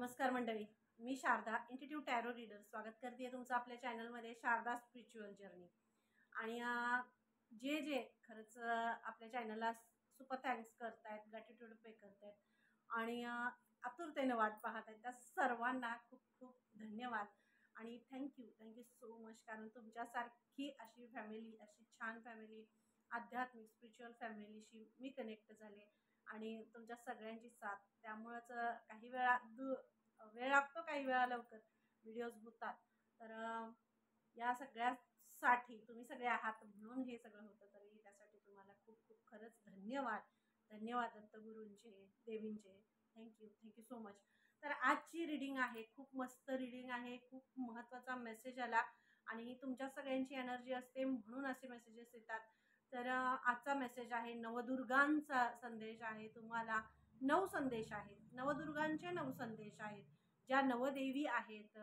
नमस्कार मंडळी, मी Sharda इंट्युटिव्ह tarot reader स्वागत करते तुमचं आपल्या चॅनलमध्ये शारदा स्पिरिच्युअल जर्नी। आणि जे जे खरंच आपल्या चॅनलला सुपर थँक्स करतायत, ग्रॅटिट्यूड पे करतायत आणि आतुरतेने वाट पाहत आहेत त्या सर्वांना खूप खूप धन्यवाद आणि थँक्यू सो मच। कारण तुमच्यासारखी अशी फॅमिली, अशी छान फॅमिली, आध्यात्मिक स्पिरिच्युअल फॅमिलीशी मी कनेक्ट झाले आणि तुमच्या सगळ्यांची साथ, त्यामुळेच काही वेळा वेळ लागतो, काही वेळा लवकर व्हिडिओज होतात। तर या सगळ्यासाठी तुम्ही सगळे आहात म्हणून हे सगळं होतं, तरी त्यासाठी तुम्हाला खूप खूप खरंच धन्यवाद दत्तगुरूंचे, देवींचे। Thank you so much. तर आजची रीडिंग आहे, खूप मस्त रीडिंग आहे, खूप महत्त्वाचा मेसेज आला आणि तुमच्या सगळ्यांची एनर्जी असते म्हणून असे मेसेजेस येतात। तर आजचा मेसेज आहे, नवदुर्गांचा संदेश आहे तुम्हाला। 9 संदेश आहेत, नवदुर्गांचे 9 संदेश आहेत। ज्या नवदेवी आहेत,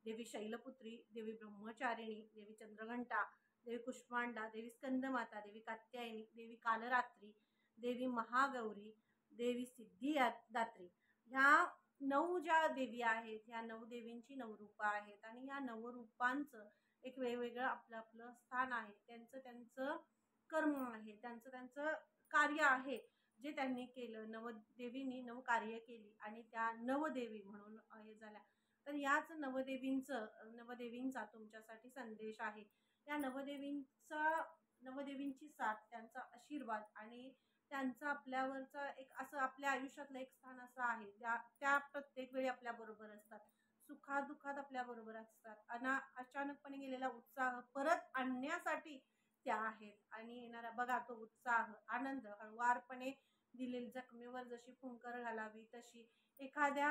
देवी शैलपुत्री, देवी ब्रह्मचारिणी, देवी चंद्रघंटा, देवी कुष्मांडा, देवी स्कंदमाता, देवी कात्यायनी, देवी कालरात्री, देवी महागौरी, देवी सिद्धिदात्री, ह्या 9 ज्या देवी आहेत, ह्या 9 देवींची 9 रूपं आहेत आणि ह्या 9 रूपांचं एक वेगवेगळं आपलं आपलं स्थान आहे, त्यांचं कर्म आहे, त्यांचं कार्य आहे जे त्यांनी केलं। नवदेवींनी 9 कार्य केली आणि त्या नवदेवी म्हणून हे झाल्या। तर याच नवदेवींचा तुमच्यासाठी संदेश आहे। या नवदेवींची साथ, त्यांचा आशीर्वाद आणि त्यांचा आपल्यावरचा एक असं आपल्या आयुष्यातलं एक स्थान असं आहे, त्या प्रत्येक वेळी आपल्या बरोबर असतात, सुखादुःखात आपल्या बरोबर असतात। अचानकपणे गेलेला उत्साह परत आणण्यासाठी त्या आहेत आणि येणारा बघा तो उत्साह, आनंद हळुवारपणे दिलेली जखमेवर जशी फुंकर घालावी तशी, एखाद्या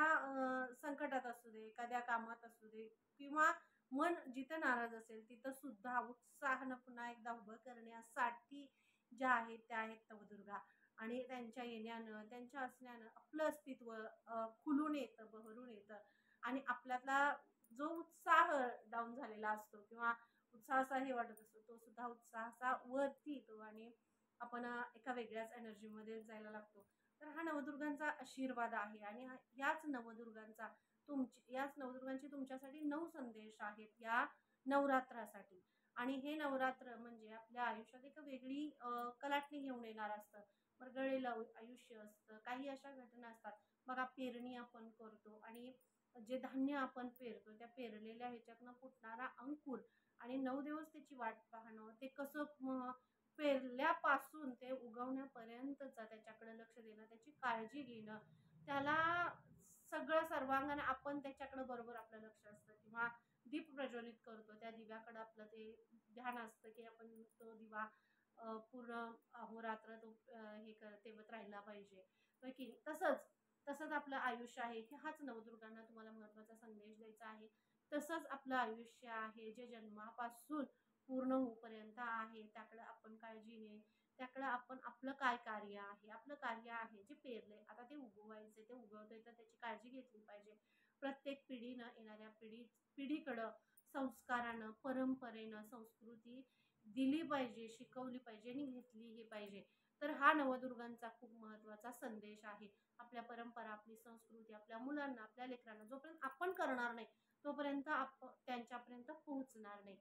संकटात असू दे, एखाद्या कामात असू दे किंवा मन जिथं नाराज असेल तिथं सुद्धा उत्साहानं पुन्हा एकदा उभं करण्यासाठी ज्या आहेत त्या आहेत नवदुर्गा। आणि त्यांच्या येण्यानं, त्यांच्या असण्यानं आपलं अस्तित्व खुलून येतं, बहरून येतं आणि आपल्यातला जो उत्साह डाऊन झालेला असतो किंवा उत्साह असा हे वाटत असतो, तो सुद्धा उत्साह असा वरती येतो आणि आपण एका वेगळ्याच एनर्जीमध्ये जायला लागतो। तर हा नवदुर्गांचा आशीर्वाद आहे आणि याच नवदुर्गांचे तुमच्यासाठी 9 संदेश आहेत या नवरात्रासाठी। आणि हे नवरात्र म्हणजे आपल्या आयुष्यात एक वेगळी कलाटणी घेऊन येणार असतं, मरगळलेलं आयुष्य असतं, काही अशा घटना असतात बघा। पेरणी आपण करतो आणि जे धान्य आपण पेरतो, त्या पेरलेल्या ह्याच्यातनं फुटणारा अंकुर आणि 9 दिवस त्याची वाट पाहणं, ते कसं पेरल्यापासून ते उगवण्यापर्यंतचा त्याच्याकडे लक्ष देणं, त्याची काळजी घेणं, त्याला सगळं सर्वांगाने आपण त्याच्याकडे बरोबर आपलं लक्ष असतं किंवा दीप प्रज्वलित करतो, त्या दिव्याकडे आपलं ते ध्यान असतं की आपण तो दिवा पूर्ण अहोरात्र तो तेवत राहिला पाहिजे की तसंच आपलं आयुष्य आहे की हाच नवदुर्गांना तुम्हाला महत्त्वाचा संदेश द्यायचा आहे। तसंच आपलं आयुष्य आहे जे जन्मापासून पूर्ण होईपर्यंत आहे, त्याकडे आपण काळजीने, त्याकडे आपण आपलं काय कार्य आहे, आपलं कार्य आहे जे पेरलंय आता ते उगवायचे, ते उगवतंय तर त्याची काळजी घेतली पाहिजे। प्रत्येक पिढीनं येणाऱ्या पिढीकडं संस्कारानं, परंपरेनं संस्कृती दिली पाहिजे, शिकवली पाहिजे आणि घेतलीही पाहिजे। तर हा नवदुर्गांचा खूप महत्त्वाचा संदेश आहे। आपल्या परंपरा, आपली संस्कृती आपल्या मुलांना, आपल्या लेकरांना जोपर्यंत आपण करणार नाही तोपर्यंत त्यांच्यापर्यंत पोहोचणार नाही।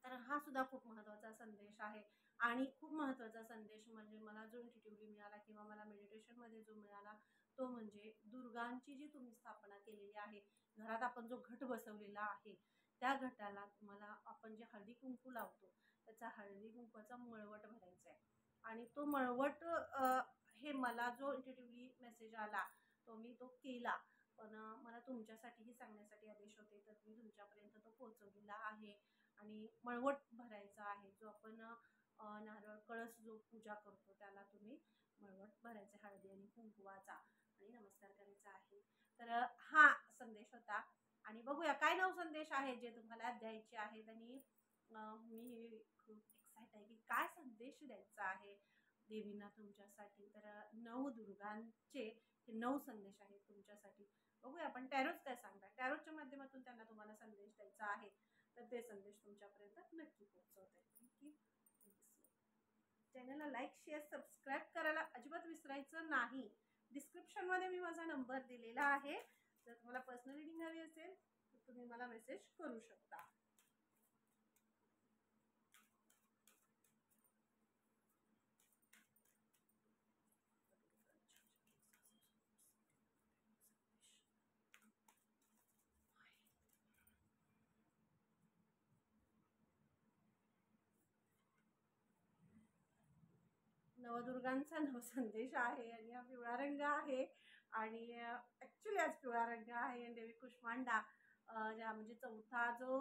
तर हा सुद्धा खूप महत्त्वाचा संदेश आहे। आणि खूप महत्त्वाचा संदेश म्हणजे मला जो इंट्युटिव्हली मिळाला किंवा मला मेडिटेशनमध्ये जो मिळाला तो म्हणजे दुर्गांची जी तुम्ही स्थापना केलेली आहे, घरात आपण जो घट बसवलेला आहे, त्या घटाला तुम्हाला आपण जे हळदी कुंकू लावतो त्याचा हळदी कुंकूचा मळवट भरायचा आहे। आणि तो मळवट हे मला जो इंट्युटिव्हली मेसेज आला मी तो केला, पण मला तुमच्यासाठीही सांगण्यासाठी आदेश होते, तर मी तुमच्यापर्यंत तो पोहोचवलेला आहे। आणि मळवट भरायचा आहे, जो आपण नारळ कळस जो पूजा करतो त्याला तुम्ही मळवट भरायचा हळदी आणि कुंकवाचा आणि नमस्कार करायचा आहे। तर हा संदेश होता आणि बघूया काय 9 संदेश आहेत जे तुम्हाला द्यायचे आहेत आणि मी खूप एक्साइट आहे की काय संदेश द्यायचा आहे देवींना तुमच्यासाठी। तर नवदुर्गांचे हे 9 संदेश आहेत तुमच्यासाठी। बघूया आपण टॅरोच काय सांगतात, टॅरोच्या माध्यमातून त्यांना तुम्हाला संदेश द्यायचा आहे, तर ते संदेश तुमच्यापर्यंत नक्की पोहोचवते। थँक्यू। चॅनलला लाईक, शेअर, सबस्क्राईब करायला अजिबात विसरायचं नाही। डिस्क्रिप्शनमध्ये मी माझा नंबर दिलेला आहे, जर तुम्हाला पर्सनल रीडिंग हवी असेल तर तुम्ही मला मेसेज करू शकता. नवदुर्गांचा नवसंदेश आहे आणि हा पिवळा रंग आहे आणि ॲक्च्युली आज पिवळा रंग आहे. देवी कुष्मांडा ज्या म्हणजे चौथा जो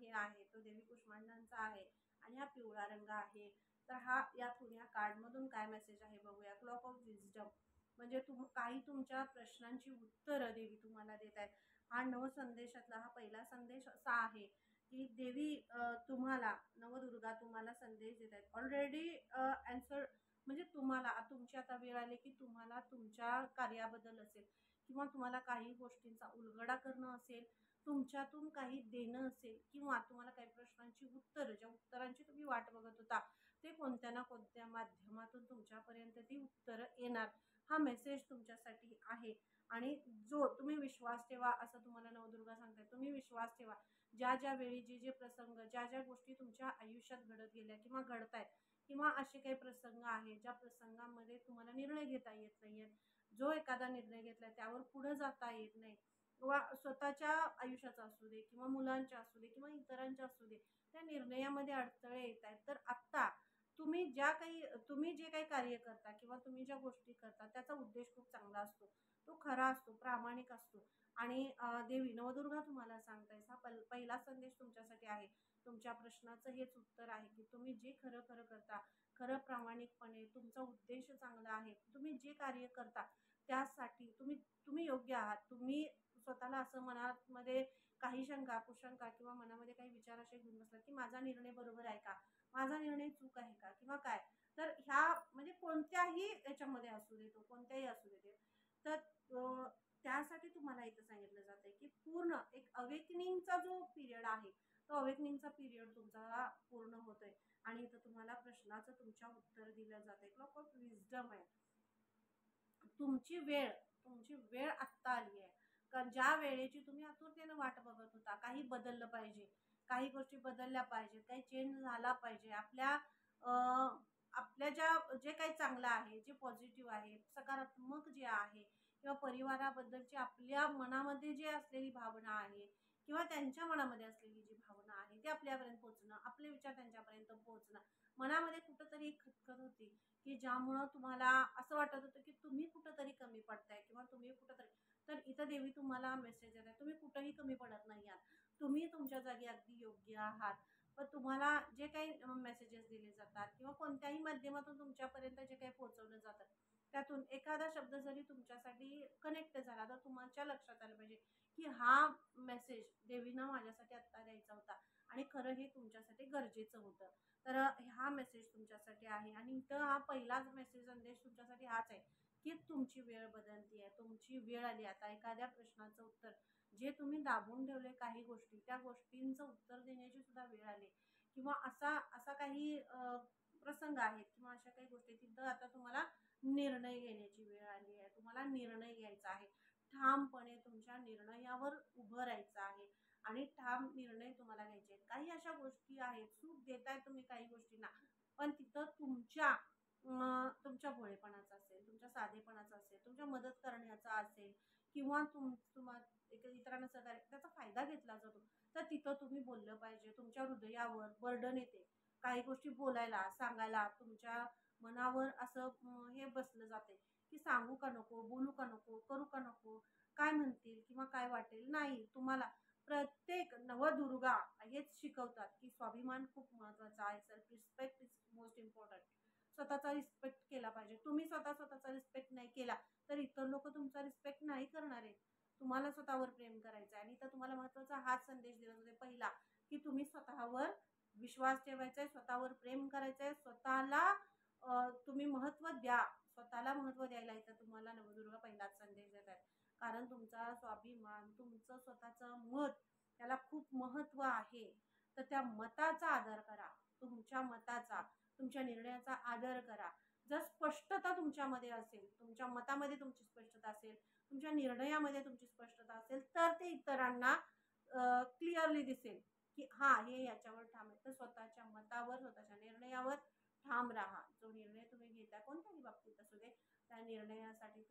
हे आहे तो देवी कुष्मांडांचा आहे आणि हा पिवळा रंग आहे. तर हा यातून या कार्डमधून काय मेसेज आहे बघूया. क्लॉक ऑफ विजडम म्हणजे काही तुमच्या प्रश्नांची उत्तरं देवी तुम्हाला देत आहेत. हा नवसंदेशातला हा पहिला संदेश असा आहे की देवी तुम्हाला नवदुर्गा तुम्हाला संदेश देत आहेत. ऑलरेडी ॲन्सर म्हणजे तुम्हाला तुमची आता वेळ आली की तुम्हाला तुमच्या कार्याबद्दल असेल किंवा तुम्हाला काही गोष्टींचा उलगडा करणं असेल, तुमच्यातून काही देणं असेल किंवा तुम्हाला काही प्रश्नांची उत्तरं ज्या उत्तरांची तुम्ही वाट बघत होता ते कोणत्या ना कोणत्या माध्यमातून तुमच्यापर्यंत ती उत्तरं येणार. हा मेसेज तुमच्यासाठी आहे आणि जो तुम्ही विश्वास ठेवा असं तुम्हाला नवदुर्गा सांगताय. तुम्ही विश्वास ठेवा. ज्या ज्या वेळी जे प्रसंग ज्या ज्या गोष्टी तुमच्या आयुष्यात घडत गेल्या किंवा घडतायत किंवा असे काही प्रसंग आहेत ज्या प्रसंगामध्ये तुम्हाला निर्णय घेता येत नाहीये, जो एखादा निर्णय घेतला त्यावर पुढे जाता येत नाही किंवा स्वतःच्या आयुष्याचा असू दे किंवा मुलांच्या असू दे किंवा इतरांच्या असू दे त्या निर्णयामध्ये अडथळे येत आहेत. तर आत्ता तुम्ही जे काही कार्य करता किंवा तुम्ही ज्या गोष्टी करता त्याचा उद्देश खूप चांगला असतो, तो खरा असतो, प्रामाणिक असतो आणि देवी नवदुर्गा तुम्हाला सांगतायस हा पहिला संदेश तुमच्यासाठी आहे. तुमच्या प्रश्नाचं हेच उत्तर आहे की तुम्ही जे खरं खरं करता, खरं प्रामाणिकपणे तुमचा उद्देश चांगला आहे, तुम्ही जे कार्य करता त्यासाठी तुम्ही योग्य आहात. तुम्ही स्वतःला असं मनामध्ये काही शंका कुशंका किंवा मनामध्ये काही विचार असे घेऊन बसला की माझा निर्णय बरोबर आहे का, माझा निर्णय चूक आहे का किंवा काय, तर ह्या म्हणजे कोणत्याही याच्यामध्ये असू दे तो कोणत्याही असू दे तर त्यासाठी तुम्हाला इथं सांगितलं जातंय की पूर्ण एक अवेकनिंगचा जो पिरियड आहे तो अवेकनिंगचा पिरियड तुमचा पूर्ण होतोय आणि इथं तुम्हाला प्रश्नाचं तुमच्या उत्तर दिलं जातंय. क्लॉक ऑफ विजडम आहे. तुमची वेळ आत्ता आली आहे. कारण ज्या वेळेची तुम्ही आतुरतेनं वाट बघत होता, काही बदललं पाहिजे, काही गोष्टी बदलल्या पाहिजेत, काही चेंज झाला पाहिजे. आपल्या जे काही चांगलं आहे, जे पॉझिटिव्ह आहे, सकारात्मक जे आहे किंवा परिवाराबद्दलची आपल्या मनामध्ये जी असलेली भावना आहे किंवा त्यांच्या मनामध्ये असलेली जी भावना आहे ती आपल्यापर्यंत पोहोचणं, आपले विचार त्यांच्यापर्यंत पोहोचणं. मनामध्ये कुठंतरी एक खटखट होती की ज्यामुळं तुम्हाला असं वाटत होतं की तुम्ही कुठंतरी कमी पडताय किंवा तुम्ही कुठंतरी, तर इथं देवी तुम्हाला मेसेज देत आहे तुम्ही कुठंही कमी पडत नाही आहात. तुम्ही तुमच्या जागी अगदी योग्य आहात. पण तुम्हाला जे काही मेसेजेस दिले जातात किंवा कोणत्याही माध्यमातून तुमच्यापर्यंत जे काही पोहोचवलं जातं त्यातून एखादा शब्द जरी तुमच्यासाठी कनेक्ट झाला तर तुमच्या लक्षात आलं पाहिजे की हा मेसेज देवीनं माझ्यासाठी आत्ता द्यायचा होता आणि खरं हे तुमच्यासाठी गरजेचं होतं. तर हा मेसेज तुमच्यासाठी आहे आणि इथं हा पहिलाच मेसेज संदेश तुमच्यासाठी हाच आहे की तुमची वेळ बदलती आहे. तुमची वेळ आली आता एखाद्या प्रश्नाचं उत्तर जे तुम्ही दाबून ठेवले काही गोष्टी त्या गोष्टींचं उत्तर देण्याची सुद्धा वेळ आली किंवा असा असा काही प्रसंग आहेत किंवा अशा काही गोष्टी तिथं आता तुम्हाला निर्णय घेण्याची वेळ आली आहे. तुम्हाला निर्णय घ्यायचा आहे. ठामपणे तुमच्या निर्णयावर उभं राहायचं आहे आणि ठाम निर्णय तुम्हाला घ्यायचे आहेत. काही अशा गोष्टी आहेत सूट देताय तुम्ही काही गोष्टींना पण तिथं तुमच्या भोळेपणाचा असेल, तुमच्या साधेपणाचा असेल, तुमच्या मदत करण्याचा असेल किंवा तुम्हाला इतरांना सहकार्य त्याचा फायदा घेतला जातो तर तिथं तुम्ही बोललं पाहिजे. तुमच्या हृदयावर बर्डन येते काही गोष्टी बोलायला सांगायला, तुमच्या मनावर असं हे बसलं जाते की सांगू का नको, बोलू का नको, करू का नको, काय म्हणतील किंवा काय वाटेल. नाही, तुम्हाला प्रत्येक नवदुर्गा हेच शिकवतात की स्वाभिमान खूप महत्वाचा आहे. Self respect is most important. स्वतःचा रिस्पेक्ट केला पाहिजे. तुम्ही स्वतःचा रिस्पेक्ट नाही केला तर इतर लोक तुमचा रिस्पेक्ट नाही करणार आहेत. तुम्हाला स्वतःवर प्रेम करायचं आहे आणि तर तुम्हाला महत्वाचा हाच संदेश दिला जातो पहिला की तुम्ही स्वतःवर विश्वास ठेवायचा आहे, स्वतःवर प्रेम करायचं आहे, स्वतःला तुम्ही महत्त्व द्या. स्वतःला महत्त्व द्यायला इथं तुम्हाला नवदुर्गा पहिलाच संदेश देत आहेत. कारण तुमचा स्वाभिमान, तुमचं स्वतःचं मत त्याला खूप महत्त्व आहे. तर त्या मताचा आदर करा. तुमच्या मताचा, तुमच्या निर्णयाचा आदर करा. जर स्पष्टता तुमच्यामध्ये असेल, तुमच्या मतामध्ये तुमची स्पष्टता असेल, तुमच्या निर्णयामध्ये तुमची स्पष्टता असेल, तर ते इतरांना क्लिअरली दिसेल की हा हे याच्यावर ठाम आहे. तर स्वतःच्या मतावर, स्वतःच्या निर्णयावर ठाम राहा. जो निर्णय तुम्ही घेता कोणत्याही बाबतीत असू दे, त्या निर्णयासाठी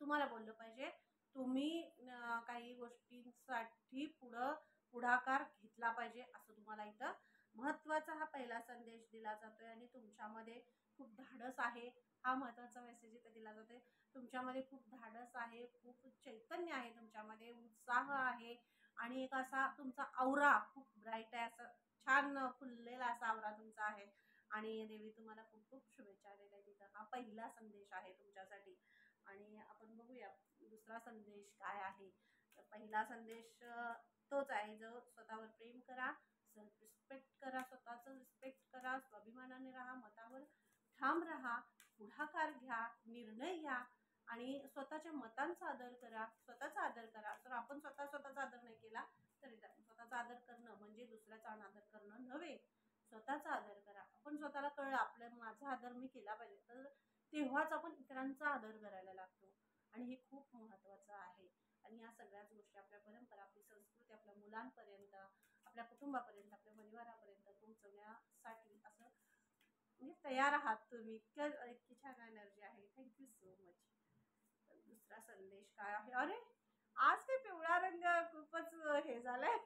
तुम्हाला बोललं पाहिजे. तुम्ही काही गोष्टींसाठी पुढाकार घेतला पाहिजे, असं तुम्हाला इथं महत्त्वाचा हा पहिला संदेश दिला जातोय. आणि तुमच्यामध्ये खूप धाडस आहे, हा महत्त्वाचा मेसेज इथं दिला जातोय. तुमच्यामध्ये खूप धाडस आहे, खूप चैतन्य आहे, तुमच्यामध्ये उत्साह आहे आणि एक असा तुमचा औरा खूप ब्राईट आहे, असं छान फुललेला असा औरा तुमचा आहे. आणि देवी तुम्हाला खूप खूप शुभेच्छा देत आहे. तिथं हा पहिला संदेश आहे तुमच्यासाठी. आणि आपण बघूया दुसरा संदेश काय आहे. तर पहिला संदेश तोच आहे, जो स्वतःवर प्रेम करा, सेल्फ रिस्पेक्ट करा, स्वतःचं रिस्पेक्ट करा, स्वाभिमानाने राहा, मतावर ठाम राहा, पुढाकार घ्या, निर्णय घ्या आणि स्वतःच्या मतांचा आदर करा, स्वतःचा आदर करा. तर आपण स्वतःचा आदर नाही केला तरी स्वतःचा आदर करणं म्हणजे दुसऱ्याचा अनादर करणं नव्हे. स्वतःचा आदर करा. आपण स्वतःला कळलं आपल्या माझा आदर मी केला पाहिजे, तर तेव्हाच आपण इतरांचा आदर करायला लागतो. आणि हे खूप महत्त्वाचं आहे. आणि या सगळ्याच गोष्टी आपल्या परंपरा, आपली संस्कृती आपल्या मुलांपर्यंत, आपल्या कुटुंबापर्यंत, आपल्या परिवारापर्यंत पोहोचवण्यासाठी असं म्हणजे तयार आहात तुम्ही. इतकी छान एनर्जी आहे. Thank you so much. दुसरा संदेश काय आहे? अरे आज ते पिवळा रंग खूपच हे झालाय.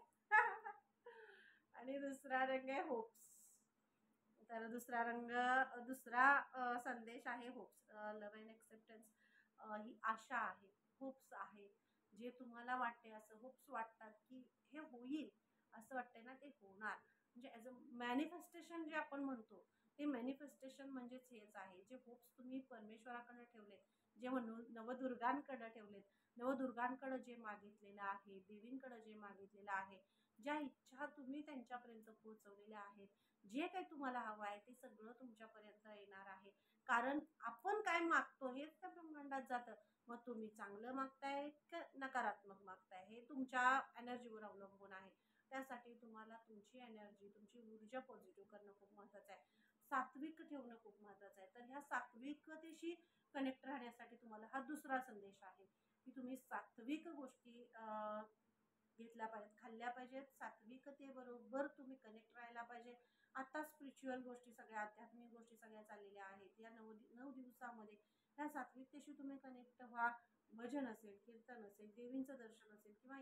आणि दुसरा रंग आहे होप्स. तर दुसरा संदेश आहे होप्स. लव्ह अँड एक्सेप्टन्स ही आशा आहे, होप्स आहे. जे तुम्हाला वाटते, असं होप्स वाटतात की हे होईल, असं वाटतंय ना ते होणार. म्हणजे ॲज अ मॅनिफेस्टेशन जे आपण म्हणतो, ते मॅनिफेस्टेशन म्हणजेच हेच आहे. जे होप्स तुम्ही परमेश्वराकडे ठेवलेत, जे नवदुर्गांकडे ठेवलेत, नवदुर्गांकडे जे मागितलेलं आहे, देवींकडे जे मागितलेलं आहे, ज्या इच्छा तुम्ही त्यांच्यापर्यंत पोहोचवलेल्या आहेत, जे काही तुम्हाला हवं आहे ते सगळं तुमच्यापर्यंत येणार आहे. कारण आपण काय मागतो हेच त्या ब्रह्मांडात जातं. मग तुम्ही चांगलं मागताय का नकारात्मक मागताय, हे तुमच्या एनर्जीवर अवलंबून आहे. त्यासाठी तुम्हाला तुमची एनर्जी, तुमची ऊर्जा पॉझिटिव्ह करणं खूप महत्त्वाचं आहे. सात्विक ठेवणं खूप महत्त्वाचं आहे. तर ह्या सात्विकतेशी कनेक्ट राहण्यासाठी तुम्हाला हा दुसरा संदेश आहे की तुम्ही सात्विक गोष्टी घेतल्या पाहिजेत, खाल्ल्या पाहिजेत. सात्विकतेबरोबर तुम्ही कनेक्ट राहायला पाहिजे. आता स्पिरिच्युअल गोष्टी सगळ्या, आध्यात्मिक गोष्टी सगळ्या चाललेल्या आहेत. या 9 दिवसामध्ये त्या सात्विकतेशी तुम्ही कनेक्ट व्हा. भजन असेल, कीर्तन असेल, देवींचं दर्शन असेल किंवा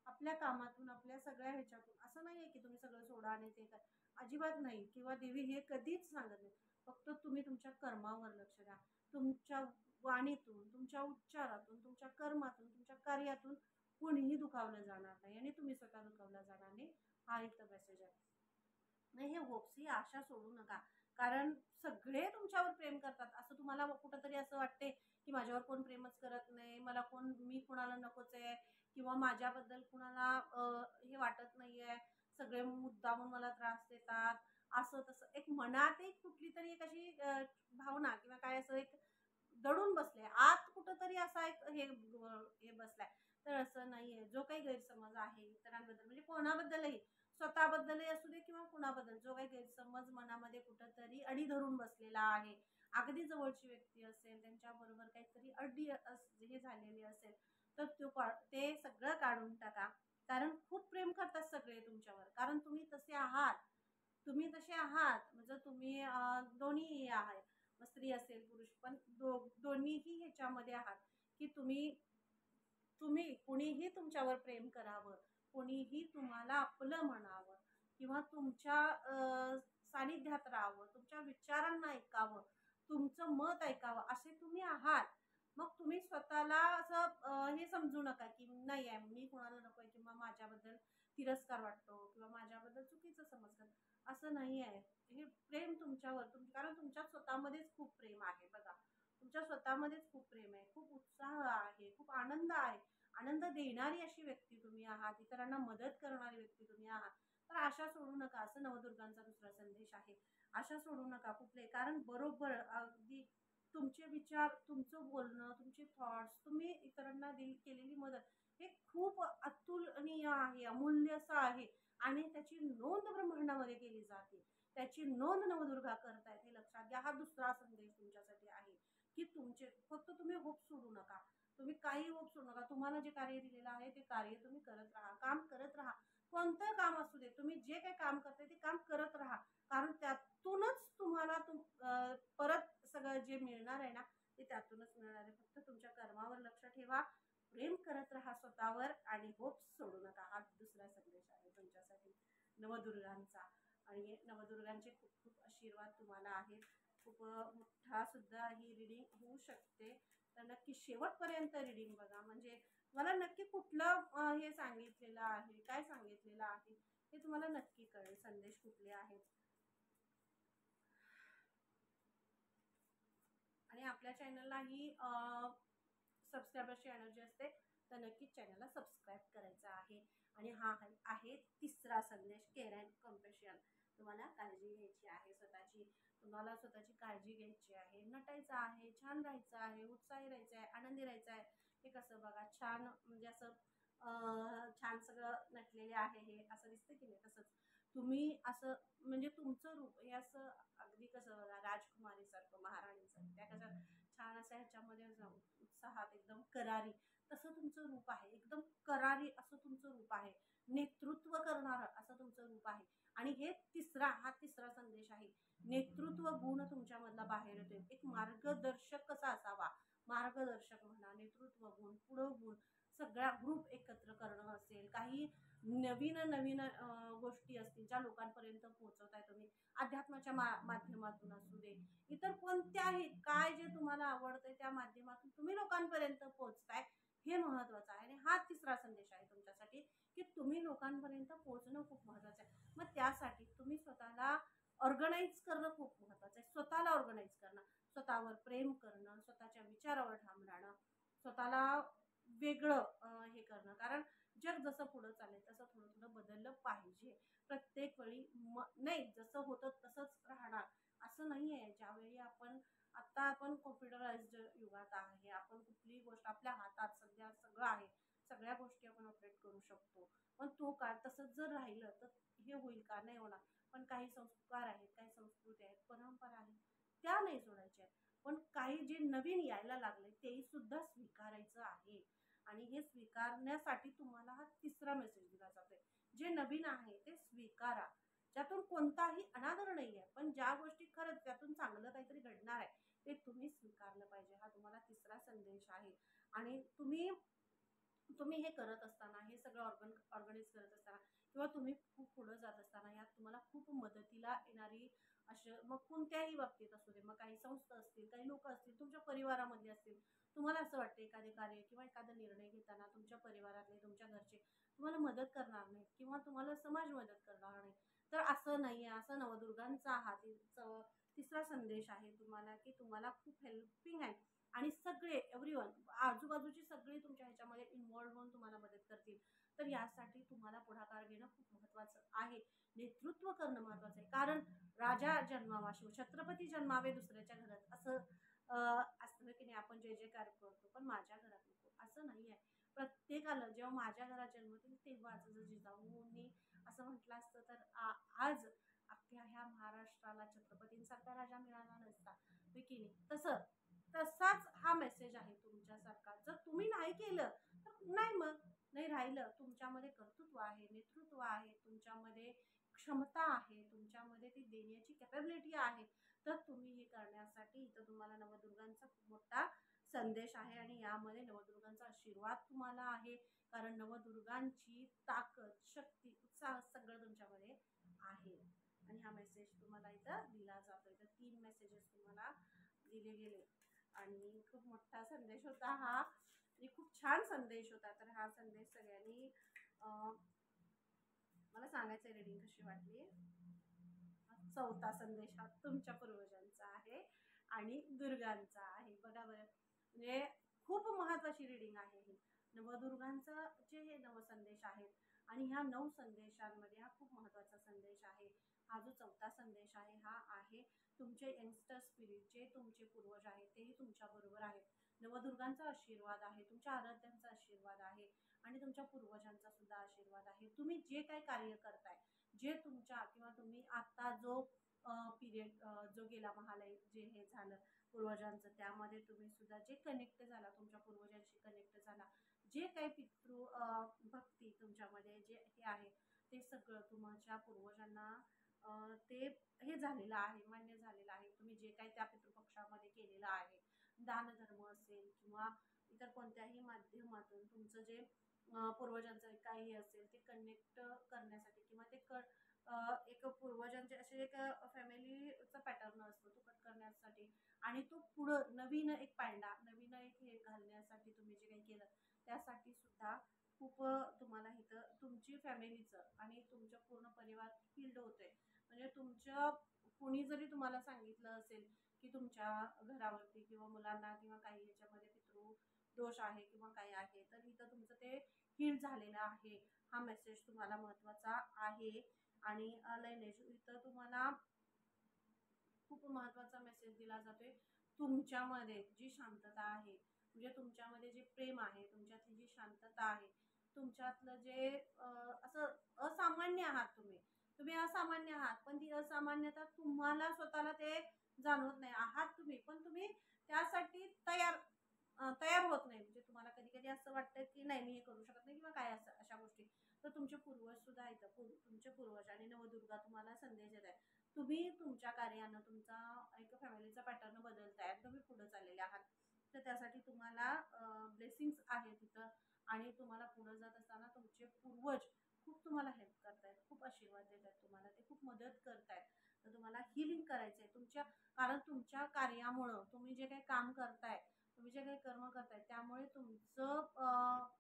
आपल्या कामातून, आपल्या सगळ्या ह्याच्यातून असं नाही आहे की तुम्ही सगळं सोडा आणि ते करा. अजिबात नाही. किंवा देवी हे कधीच सांगत नाही. फक्त तुम्ही तुमच्या कर्मावर लक्ष द्या. तुमच्या वाणीतून, तुमच्या उच्चारातून, तुमच्या कर्मातून, तुमच्या कार्यातून कोणीही दुखावलं जाणार नाही आणि तुम्ही स्वतः दुखावला जाणार नाही. हा इथं मेसेज आहे. नाही, हे होप्स, ही आशा सोडू नका. कारण सगळे तुमच्यावर प्रेम करतात. असं तुम्हाला कुठंतरी असं वाटते की माझ्यावर कोण प्रेमच करत नाही, मी कुणाला नकोच आहे किंवा माझ्याबद्दल कुणाला हे वाटत नाहीये, सगळे मुद्दामून मला त्रास देतात, असं तसं एक मनात एक कुठली तरी एक अशी भावना किंवा काय असं एक दडून बसले आत कुठंतरी, असा एक हे बसलाय. तर असं नाहीये. जो काही गैरसमज आहे इतरांबद्दल म्हणजे कोणाबद्दलही, स्वतःबद्दलही असू दे किंवा कुणाबद्दल, जो काही गैरसमज मनामध्ये कुठंतरी अडी धरून बसलेला आहे, अगदी जवळची व्यक्ती असेल, त्यांच्याबरोबर काहीतरी हे झालेली असेल, तर ते सगळं काढून टाका. कारण खूप प्रेम करतात सगळे तुमच्यावर. कारण तुम्ही तसे आहात. तुम्ही तसे आहात. म्हणजे तुम्ही दोन्ही आहात. स्त्री असेल, पुरुष, पण दोन्हीही ह्याच्यामध्ये आहात की तुम्ही तुम्ही कुणीही तुमच्यावर प्रेम करावं, कोणीही तुम्हाला आपलं म्हणावं किंवा तुमच्या सानिध्यात राहावं, तुमच्या विचारांना ऐकावं, तुमचं मत ऐकावं, असे तुम्ही आहात. मग तुम्ही स्वतःला असं हे समजू नका की नाही आहे, मी कुणाला नकोय किंवा माझ्याबद्दल तिरस्कार वाटतो किंवा माझ्याबद्दल चुकीचं समजतात. असं नाही आहे. हे प्रेम तुमच्यावर, कारण तुमच्या स्वतःमध्येच खूप प्रेम आहे बघा. तुमच्या स्वतःमध्येच खूप प्रेम आहे, खूप उत्साह आहे, खूप आनंद आहे. आनंद देणारी अशी व्यक्ती तुम्ही आहात, इतरांना मदत करणारी व्यक्ती तुम्ही आहात. तर आशा सोडू नका, असं नवदुर्गांचा दुसरा संदेश आहे. आशा सोडू नका कुठले, कारण बरोबर अगदी तुमचे विचार, तुमचं बोलणं, तुमचे थॉट्स, तुम्ही इतरांना केलेली मदत, हे खूप अतुलनीय आहे, अमूल्य असं आहे आणि त्याची नोंद ब्रह्मांडामध्ये केली जाते. त्याची नोंद नवदुर्गा करतायत हे लक्षात घ्या. हा दुसरा संदेश तुमच्यासाठी आहे की तुमचे फक्त तुम्ही होप सोडू नका, तुम्ही काही होप सोडू नका. तुम्हाला जे कार्य दिलेलं आहे ते कार्य तुम्ही करत राहा, काम करत राहा. कोणतं काम असू दे, तुम्ही जे काही काम करताय ते काम करत राहा, कारण त्यातूनच तुम्हाला परत सगळं जे मिळणार आहे ना ते त्यातूनच मिळणार आहे. फक्त तुमच्या कर्मावर लक्ष ठेवा, प्रेम करत राहा स्वतःवर आणि होप सोडू नका. हा दुसरा संदेश आहे तुमच्यासाठी नवदुर्गांचा. आणि नवदुर्गांचे खूप खूप आशीर्वाद तुम्हाला आहेत. खूप मोठा सुद्धा ही रिडिंग होऊ शकते, तर नक्की शेवटपर्यंत रिडिंग बघा, म्हणजे मला नक्की कुठलं हे सांगितलेलं आहे, काय सांगितलेलं आहे हे तुम्हाला नक्की कळेल, संदेश कुठले आहेत. आणि आपल्या चॅनलला ही सबस्क्रायबरची एनर्जी असते, तर नक्कीच चॅनलला सबस्क्राईब करायचं आहे. आणि हा आहे तिसरा संदेश, केअर अँड कम्पॅशन. तुम्हाला काळजी घ्यायची आहे स्वतःची, तुम्हाला स्वतःची काळजी घ्यायची आहे, नटायचं आहे, छान राहायचं आहे, उत्साही राहायचं आहे, आनंदी राहायचं आहे. हे कसं बघा, छान म्हणजे असं छान सगळं नटलेले आहे, हे असं दिसतं की नाही, तसंच तुम्ही असं म्हणजे तुमचं रूप हे असं अगदी कसं बघा, राजकुमारीसारखं, महाराणीसारखं, त्या कसं छान असं ह्याच्यामध्ये जाऊन उत्साहात एकदम करारी, तसं तुमचं रूप आहे. एकदम करारी असं तुमचं रूप आहे, नेतृत्व करणारं असं तुमचं रूप आहे. आणि हा तिसरा संदेश आहे. नेतृत्व गुण तुमच्यामधला बाहेर येतोय. एक मार्गदर्शक कसा असावा, मार्गदर्शक म्हणा, नेतृत्व गुण, पुढं गुण, सगळा ग्रुप एकत्र करणं असेल, काही नवीन नवीन गोष्टी असतील ज्या लोकांपर्यंत पोहोचवताय तुम्ही, अध्यात्माच्या माध्यमातून असू दे, इतर कोणत्याही काय जे तुम्हाला आवडतंय त्या माध्यमातून तुम्ही लोकांपर्यंत पोहोचताय, हे महत्वाचं आहे. आणि हा तिसरा संदेश आहे तुमच्यासाठी की तुम्ही लोकांपर्यंत पोहोचणं खूप महत्वाचं आहे. मग त्यासाठी तुम्ही स्वतःला ऑर्गनाईज करणं खूप महत्वाचं आहे. स्वतःला ऑर्गनाईज करणं, स्वतःवर प्रेम करणं, स्वतःच्या विचारावर ठाम राहणं, स्वतःला वेगळं हे करणं, कारण जग जसं पुढं चालेल तसं थोडं थोडं बदललं पाहिजे. प्रत्येक वेळी नाही जसं होतं तसंच राहणार असं नाही आहे. ज्यावेळी आपण कॉम्प्युटराइज्ड युगात आहे, आपण कुठलीही गोष्ट आपल्या हातात सध्या सगळं आहे, सगळ्या गोष्टी आपण ऑपरेट करू शकतो. पण तो काळ तसंच जर राहिलं तर हे होईल का, नाही होणार. पण काही संस्कार आहेत, काही संस्कृती आहेत, परंपरा आहेत, त्या नाही सोडायच्या. पण काही जे नवीन यायला लागले तेही सुद्धा स्वीकारायचं आहे. आणि हे स्वीकारण्यासाठी तुम्हाला हा तिसरा मेसेज दिला जातोय. जे नवीन आहे ते स्वीकारा, ज्यातून कोणताही अनादर नाही आहे, पण ज्या गोष्टी खरंच त्यातून चांगलं काहीतरी घडणार आहे ते तुम्ही स्वीकारलं पाहिजे. हा तुम्हाला तिसरा संदेश आहे. आणि तुम्ही हे करत असताना, हे सगळं ऑर्गनाईज करत असताना, किंवा तुम्ही खूप पुढं जात असताना यात तुम्हाला खूप मदतीला येणारी अशा, मग कोणत्याही बाबतीत असू दे, मग काही संस्था असतील, काही लोक असतील, तुमच्या परिवारामधले असतील, तुम्हाला असं वाटतं एखादे कार्य किंवा एखादा निर्णय घेताना तुमच्या परिवारातले, तुमच्या घरचे तुम्हाला मदत करणार नाही किंवा तुम्हाला समाज मदत करणार नाही, तर असं नाही आहे. असं नवदुर्गांचा हा तिसरा संदेश आहे तुम्हाला की तुम्हाला खूप हेल्पिंग आहे. आणि सगळे एव्हरीवन, आजूबाजूची सगळी तुमच्या ह्याच्यामध्ये इन्व्हॉल्व्ह होऊन तुम्हाला मदत करतील. तर यासाठी तुम्हाला पुढाकार घेणं खूप महत्वाचं आहे, नेतृत्व करणं महत्वाचं आहे. कारण राजा जन्मावा शिव, छत्रपती जन्मावे दुसऱ्याच्या घरात, असं असतं की नाही, आपण जे जे कार्य करतो पण माझ्या घरात नको, असं नाही आहे. प्रत्येकाला जेव्हा माझ्या घरात जन्मतील तेव्हाच, जर जिजाऊंनी असं म्हटलं असतं तर आज अख्ख्या ह्या महाराष्ट्राला छत्रपतींसारखा राजा मिळाला नसता, की नाही. तसाच हा मेसेज आहे तुमच्यासारखा. जर तुम्ही नाही केलं तर नाही, मग नाही राहिलं. तुमच्यामध्ये कर्तृत्व आहे, नेतृत्व आहे, तुमच्यामध्ये क्षमता आहे, तुमच्यामध्ये ती देण्याची कॅपॅबिलिटी आहे, तर तुम्ही हे करण्यासाठी इथं तुम्हाला नवदुर्गांचा खूप मोठा संदेश आहे. आणि यामध्ये नवदुर्गांचा आशीर्वाद तुम्हाला आहे, कारण नवदुर्गांची ताकद, शक्ती, उत्साह सगळं तुमच्यामध्ये आहे. आणि हा मेसेज तुम्हाला इथं दिला जातोय. तर 3 मेसेजेस तुम्हाला दिले गेले आणि खूप मोठा संदेश होता हा, आणि खूप छान संदेश होता. तर हा संदेश सगळ्यांनी मला सांगायचं, रीडिंग कशी वाटली. चौथा संदेश हा तुमच्या पूर्वजांचा आहे आणि दुर्गांचा आहे. बघा बरं, म्हणजे खूप महत्वाची रीडिंग आहे ही. नवदुर्गांचं जे हे 9 संदेश आहेत आणि ह्या 9 संदेशांमध्ये हा खूप महत्वाचा संदेश आहे. हा जो चौथा संदेश आहे हा आहे तुमचे यंगस्टर स्पिरिट, जे तुमचे पूर्वज आहेत तेही तुमच्या बरोबर आहेत. नवदुर्गांचा आशीर्वाद आहे, तुमच्या आराध्यांचा आशीर्वाद आहे आणि तुमच्या पूर्वजांचा सुद्धा आशीर्वाद आहे. तुम्ही जे काही कार्य करताय, जे तुमच्या किंवा तुम्ही आता जो पिरियड जो गेला महालय जे हे झालं पूर्वजांचं, त्यामध्ये तुम्ही सुद्धा जे कनेक्ट झाला तुमच्या पूर्वजांशी कनेक्ट झाला, जे काही पितृ भक्ती तुमच्यामध्ये जे हे आहे ते सगळं तुमच्या पूर्वजांना ते हे झालेलं आहे, मान्य झालेलं आहे. तुम्ही जे काही त्या पितृपक्षामध्ये केलेलं आहे, दानधर्म असेल किंवा इतर कोणत्याही माध्यमातून तुमचं जे पूर्वजांचं काही असेल ते कनेक्ट करण्यासाठी किंवा ते एक पूर्वजांचे असे एक फॅमिलीचा पॅटर्न असतो तो कट करण्यासाठी आणि तो पुढं नवीन एक पांडा नवीन एक हे घालण्यासाठी तुम्ही जे काही केलं त्यासाठी सुद्धा खूप तुम्हाला इथं तुमची फॅमिलीचं आणि तुमचं पूर्ण परिवार हिल्ड होतोय. म्हणजे तुमच्या कुणी जरी तुम्हाला सांगितलं असेल की तुमच्या घरावरती किंवा मुलांना किंवा काही याच्यामध्ये पितृ दोष आहे किंवा काही आहे, तर इथं तुमचं ते हील झालेलं आहे. हा मेसेज तुम्हाला महत्त्वाचा आहे. आणि लाईनेज इथं तुम्हाला खूप महत्त्वाचा मेसेज दिला जातोय. तुमच्यामध्ये जी शांतता आहे, म्हणजे तुमच्यामध्ये जे प्रेम आहे, तुमच्यातली जी शांतता आहे, तुमच्यातलं जे असं असामान्य आहात तुम्ही तुम्ही असामान्य आहात, पण ती असामान्यता तुम्हाला स्वतःला ते जाणवत नाही आहात तुम्ही, पण तुम्ही त्यासाठी तयार होत नाही. म्हणजे तुम्हाला कधी कधी असं वाटतं की नाही मी हे करू शकत नाही किंवा काय असं अशा गोष्टी. तर तुमचे पूर्वज सुद्धा आहेत, तुमचे पूर्वज आणि नवदुर्गा तुम्हाला संदेश देत आहे. तुम्ही तुमच्या कार्यानं तुमचा एक फॅमिलीचा पॅटर्न बदलताय, तुम्ही पुढे चाललेले आहात. तर त्यासाठी तुम्हाला ब्लेसिंग्स आहे तिथं आणि तुम्हाला पुढे जात असताना तुमचे पूर्वज खूप तुम्हाला हेल्प करतायत, खूप आशीर्वाद देत आहेत तुम्हाला, ते खूप मदत करतायत. तर तुम्हाला हिलिंग करायचंय तुमच्या, कारण तुमच्या कार्यामुळं तुम्ही जे काही काम करताय, तुम्ही जे काही कर्म करताय त्यामुळे तुमचं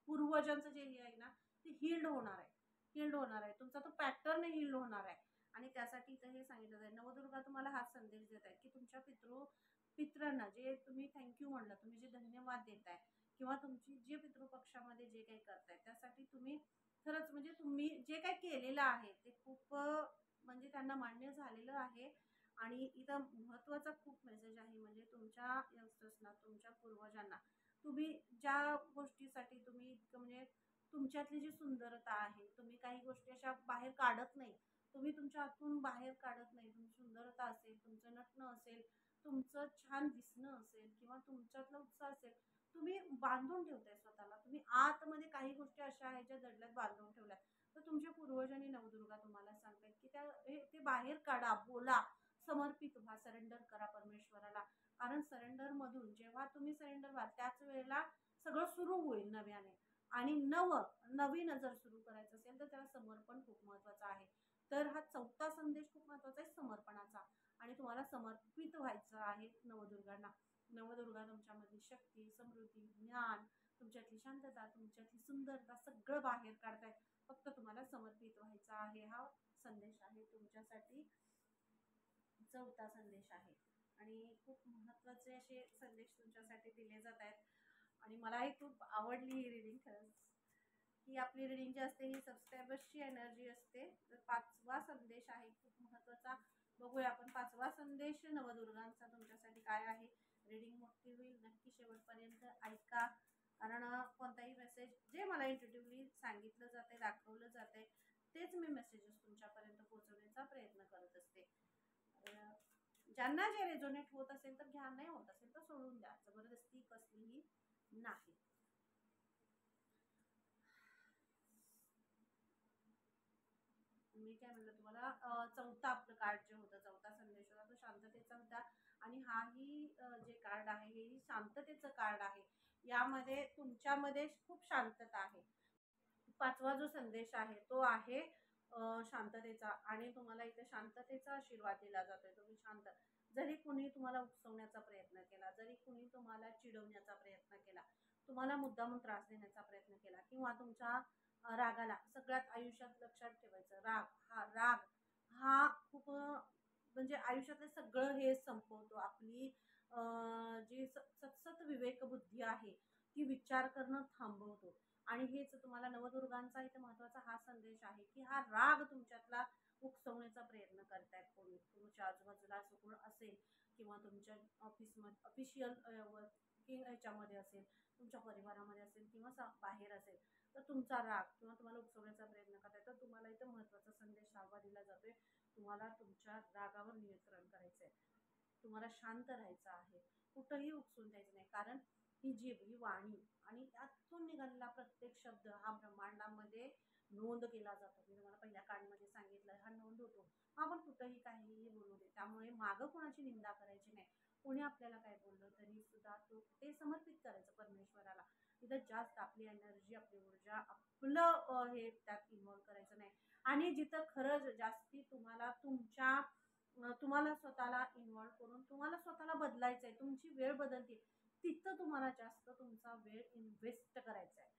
पूर्वजांचं जे हे आहे ना ते हिल्ड होणार आहे, हिल्ड होणार आहे. तुमचा तो पॅटर्न हिल्ड होणार आहे. आणि त्यासाठी इथं हे सांगितलं जाईल, नवदुर्गा तुम्हाला हाच संदेश देत आहे की तुमच्या पित्रांना जे तुम्ही थँक्यू म्हणलं, तुम्ही जे धन्यवाद देताय किंवा तुमची जे पितृपक्षामध्ये जे काही करताय त्यासाठी तुम्ही खरंच म्हणजे तुम्ही जे काही केलेलं आहे ते खूप म्हणजे त्यांना मान्य झालेलं आहे. आणि इथं महत्त्वाचा खूप मेसेज आहे, म्हणजे तुमच्या यंगस्टर्सना, तुमच्या पूर्वजांना तुम्ही ज्या गोष्टीसाठी तुम्ही इतकं म्हणजे तुमच्यातली जी सुंदरता आहे, तुम्ही काही गोष्टी अशा बाहेर काढत नाही, तुम्ही तुमच्या आतून बाहेर काढत नाही. तुमची सुंदरता असेल, तुमचं नटणं असेल, तुमचं छान दिसणं असेल किंवा तुमच्यातला उत्साह असेल, तुम्ही बांधून ठेवताय स्वतःला. तुम्ही आतमध्ये काही गोष्टी अशा आहेत ज्या दडल्यात बांधून ठेवल्यात. तर तुमच्या पूर्वजांनी नवदुर्गा तुम्हाला सांगतायत की ते बाहेर काढा, बोला, समर्पित व्हा, सरेंडर करा परमेश्वराला. कारण सरेंडर मधून जेव्हा तुम्ही सरेंडर व्हाल त्याच वेळेला सगळं सुरू होईल नव्याने. आणि नवीन जर सुरू करायचं असेल तर त्याला समर्पण खूप महत्वाचं आहे. तर हा चौथा संदेश खूप महत्वाचा आहे समर्पणाचा. आणि तुम्हाला समर्पित व्हायचं आहे नवदुर्गांना. नवदुर्गा तुमच्यामधली शक्ती, समृद्धी, ज्ञान, तुमच्यातली शांतता, तुमच्यातली सुंदरता सगळं बाहेर काढतायत. फक्त तुम्हाला समर्पित व्हायचं आहे. हा संदेश आहे तुमच्यासाठी, चौथा संदेश आहे. आणि खूप महत्वाचे असे संदेश तुमच्यासाठी दिले जात आहेत. आणि मलाही खूप आवडली ही रिडिंग खरंच. ही आपली रिडिंग जी असते ही सबस्क्रायबर्सची एनर्जी असते. तर पाचवा संदेश आहे खूप महत्वाचा. बघूया आपण पाचवा संदेश नवदुर्गांचा तुमच्यासाठी काय आहे. रिडिंग मोठी होईल, नक्की शेवटपर्यंत ऐका. कारण कोणताही मेसेज जे मला इंट्युटिव्हली सांगितलं जाते, दाखवलं जाते, तेच मी मेसेजेस तुमच्यापर्यंत पोहोचवण्याचा प्रयत्न करत असते. ज्यांना जे रेझोनेट होत असेल तर घ्या, नाही होत असेल तर सोडून द्या. जबरदस्ती कसलीही नाही. मी काय म्हणलं तुम्हाला, चौथा आपलं कार्ड जे होतं, चौथा संदेश होता तो शांततेचा होता. आणि हाही जे कार्ड आहे हेही शांततेचं कार्ड आहे. यामध्ये तुमच्यामध्ये खूप शांतता आहे. पाचवा जो संदेश आहे तो आहे शांततेचा. आणि तुम्हाला इथे शांततेचा आशीर्वाद दिला जातोय. तुम्ही शांत, जरी कुणी तुम्हाला उकसवण्याचा प्रयत्न केला, जरी कुणी तुम्हाला चिडवण्याचा प्रयत्न केला, तुम्हाला मुद्दामून त्रास देण्याचा प्रयत्न केला किंवा तुमच्या रागाला, सगळ्यात आयुष्यात लक्षात ठेवायचं, राग हा खूप म्हणजे आयुष्यातलं सगळं हे संपवतो. आपली जी सतसत विवेक बुद्धी आहे ती विचार करणं थांबवतो. आणि हेच तुम्हाला नवदुर्गांचा इथे महत्वाचा हा संदेश आहे की हा राग तुमच्यातला उकसवण्याचा प्रयत्न करतायत कोणी, तुमच्या आजूबाजूला असं कोण असेल किंवा तुमच्या ऑफिशियल वर्किंग ह्याच्यामध्ये असेल, तुमच्या परिवारामध्ये असेल किंवा बाहेर असेल, तर तुमचा राग किंवा तुम्हाला उकसवण्याचा प्रयत्न करताय, तर तुम्हाला इथं महत्त्वाचा संदेश 6वा दिला जातोय. तुम्हाला तुमच्या रागावर नियंत्रण करायचंय. तुम्हाला शांत राहायचं आहे. कुठंही उकसून द्यायचं नाही. कारण ही जीभ, ही वाणी आणि त्यातून निघालेला प्रत्येक शब्द हा ब्रह्मांडामध्ये नोंद केला जातो. मी तुम्हाला पहिल्या कार्डमध्ये सांगितलं, हा नोंद होतो. आपण कुठंही काहीही बोलू दे. त्यामुळे मागं कोणाची निंदा करायची नाही. कोणी आपल्याला काय बोललं तरी सुद्धा ते समर्पित करायचं परमेश्वराला. तिथं जास्त आपली एनर्जी, आपली ऊर्जा, आपलं हे त्यात इन्व्हॉल्व करायचं नाही. आणि जिथं खरंच जास्ती तुम्हाला स्वतःला इन्व्हॉल्व करून तुम्हाला स्वतःला बदलायचं आहे, तुमची वेळ बदलते, तिथं तुम्हाला जास्त तुमचा वेळ इन्व्हेस्ट करायचा आहे.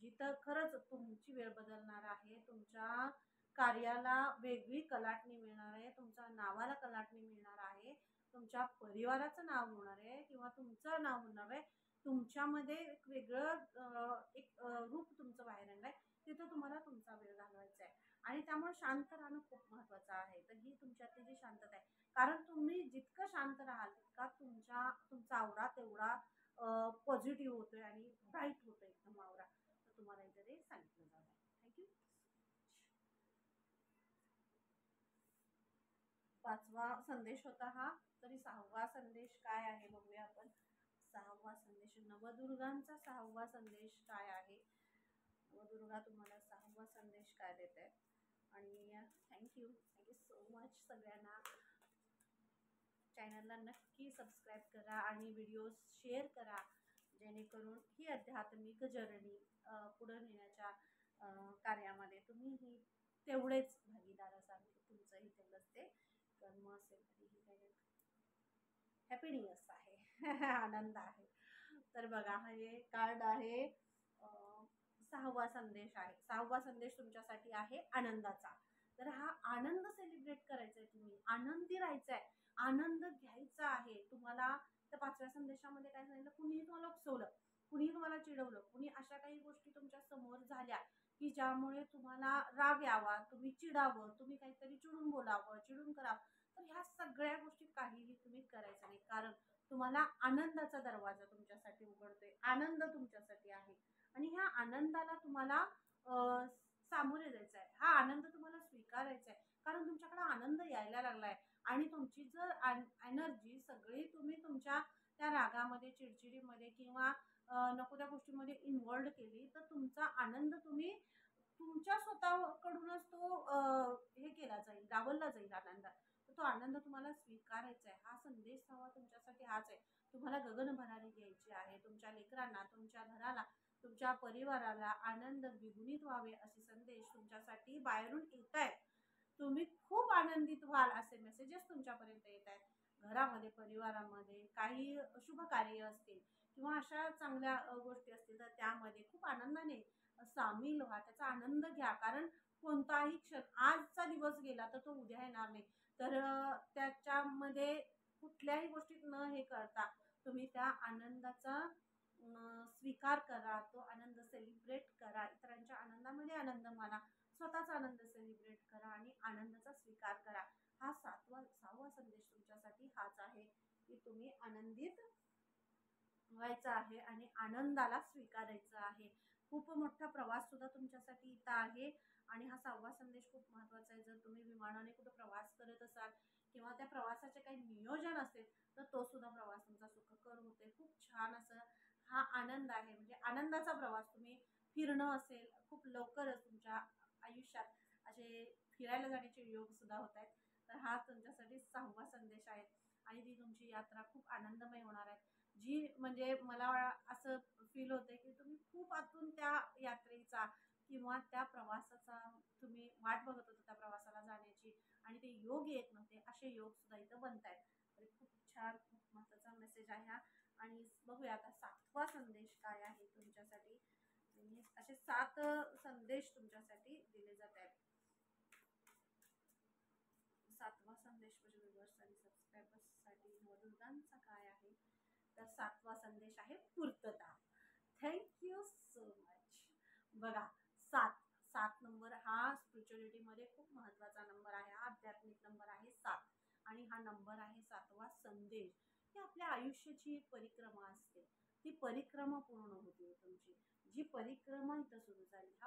जिथं खरंच तुमची वेळ बदलणार आहे, तुमच्या कार्याला वेगळी कलाटणी मिळणार आहे, तुमच्या नावाला कलाटणी मिळणार आहे, तुमच्या परिवाराचं नाव होणार आहे किंवा तुमचं नाव होणार आहे, तुमच्यामध्ये एक वेगळं रूप तुमचं बाहेर येणार आहे, तिथं तुम्हाला तुमचा वेळ घालवायचा आहे. आणि त्यामुळे शांत राहणं खूप महत्त्वाचं आहे. तर ही तुमच्यातली जी शांतता आहे, कारण तुम्ही जितकं शांत राहाल तितका तुमचा आवरा तेवढा पॉझिटिव्ह होतोय आणि ब्राईट होतोय एकदम आवरा. तर तुम्हाला इथे ते सांगितलं जाणार आहे. थँक्यू. 5वा संदेश होता हा. तरी 6वा संदेश काय आहे बघूया आपण. 6वा संदेश, नवदुर्गांचा 6वा संदेश काय आहे. नवदुर्गा तुम्हाला 6वा संदेश काय देत आहे. आणि थँक्यू सो मच सगळ्यांना. चॅनलला नक्की सबस्क्राईब करा आणि व्हिडिओज शेअर करा, जेणेकरून ही आध्यात्मिक जर्नी पुढे नेण्याच्या कार्यामध्ये तुम्हीही तेवढेच भागीदार असाल. तुमचंही तेवढंच ते कर्म असेल तरीही काही हॅपीनेस आहे. आनंद आहे. तर बघा, हे कार्ड आहे 6वा संदेश आहे. 6वा संदेश तुमच्यासाठी आहे आनंदाचा. तर हा आनंद सेलिब्रेट करायचा आहे, तुम्ही आनंदी राहायचं आहे, आनंद घ्यायचा आहे तुम्हाला. तर 5व्या संदेशामध्ये काय सांगितलं, कुणीही तुम्हाला उकसवलं, कुणीही तुम्हाला चिडवलं, कुणी अशा काही गोष्टी तुमच्या समोर झाल्या की ज्यामुळे तुम्हाला राग यावा, तुम्ही चिडावं, तुम्ही काहीतरी चिडून बोलावं, चिडून करावं, तर ह्या सगळ्या गोष्टी काहीही तुम्ही करायचं नाही. कारण तुम्हाला आनंदाचा दरवाजा तुमच्यासाठी उघडतोय, आनंद तुमच्यासाठी आहे आणि ह्या आनंदाला तुम्हाला सामोरे जायचं आहे. हा आनंद तुम्हाला स्वीकारायचा आहे, कारण तुमच्याकडे आनंद यायला लागलाय आणि तुमची जर एनर्जी सगळी तुम्ही तुमच्या त्या रागामध्ये, चिडचिडीमध्ये किंवा नको त्या गोष्टीमध्ये इन्व्हॉल्व केली, तर तुमचा आनंद तुम्ही तुमच्या स्वतःकडूनच तो हे केला जाईल, डावलला जाईल आनंद. तर तो आनंद तुम्हाला स्वीकारायचा आहे. हा संदेश हवा तुमच्यासाठी हाच आहे. तुम्हाला गगन भरारी घ्यायची आहे. तुमच्या लेकरांना, तुमच्या घराला, तुमच्या परिवाराला आनंद द्विगुणित व्हावे असे संदेश तुमच्यासाठी बाहेरून येत आहेत. तुम्ही खूप आनंदित व्हाल असे मेसेजेस तुमच्यापर्यंत येत आहेत. घरामध्ये, परिवारामध्ये काही शुभ कार्य असतील किंवा अशा चांगल्या गोष्टी असतील, तर त्यामध्ये खूप आनंदाने सामील व्हा, त्याचा आनंद घ्या. कारण कोणताही क्षण, आजचा दिवस गेला तर तो उद्या येणार नाही. तर त्याच्यामध्ये कुठल्याही गोष्टीत न हे करता तुम्ही त्या आनंदाचा स्वीकार करा, तो आनंद सेलिब्रेट करा, इतरांच्या आनंदामध्ये आनंद माना, स्वतःचा आनंद सेलिब्रेट करा आणि आनंदाचा स्वीकार करा. हा 6वा संदेश तुमच्यासाठी हाच आहे की तुम्ही आनंदित व्हायचं आहे आणि आनंदाला स्वीकारायचं आहे. खूप मोठा प्रवास सुद्धा तुमच्यासाठी इथं आहे आणि हा 6वा संदेश खूप महत्त्वाचा आहे. जर तुम्ही विमानाने कुठे प्रवास करत असाल किंवा त्या प्रवासाचे काही नियोजन असेल, तर तो सुद्धा प्रवास तुमचा सुखकर होते. खूप छान असं हा आनंद आहे, म्हणजे आनंदाचा प्रवास. तुम्ही फिरणं असेल, खूप लवकरच तुमच्या आयुष्यात असे फिरायला जाण्याचे योग सुद्धा होत आहेत. तर हा तुमच्यासाठी 6वा संदेश आहे आणि ती तुमची यात्रा खूप आनंदमय होणार आहे. जी म्हणजे मला असं फील होते की तुम्ही खूप आतून त्या यात्रेचा किंवा त्या प्रवासाचा तुम्ही वाट बघत होता, त्या प्रवासाला जाण्याची, आणि ते योग येत नव्हते, असे योग सुद्धा इथं बनत आहेत. तर खूप छान, खूप महत्त्वाचा मेसेज आहे हा. आणि बघूया आता 7वा संदेश काय आहे तुमच्यासाठी. असे 7 संदेश तुमच्यासाठी दिले जात आहेत. 7वा संदेश म्हणजे व्ह्यूअर्स आणि सबस्क्रायबर्ससाठी नवदुर्गांचा काय आहे. तर 7वा संदेश आहे पूर्तता. Thank you so much. बघा, 7 नंबर हा स्पिरिच्युअलिटीमध्ये खूप महत्त्वाचा नंबर आहे. हा आध्यात्मिक नंबर आहे 7 आणि हा नंबर आहे 7वा संदेश. ही आपल्या आयुष्याची एक परिक्रमा असते. ती परिक्रमा पूर्ण होते तुमची. जी परिक्रमा इथं सुरू झाली, हा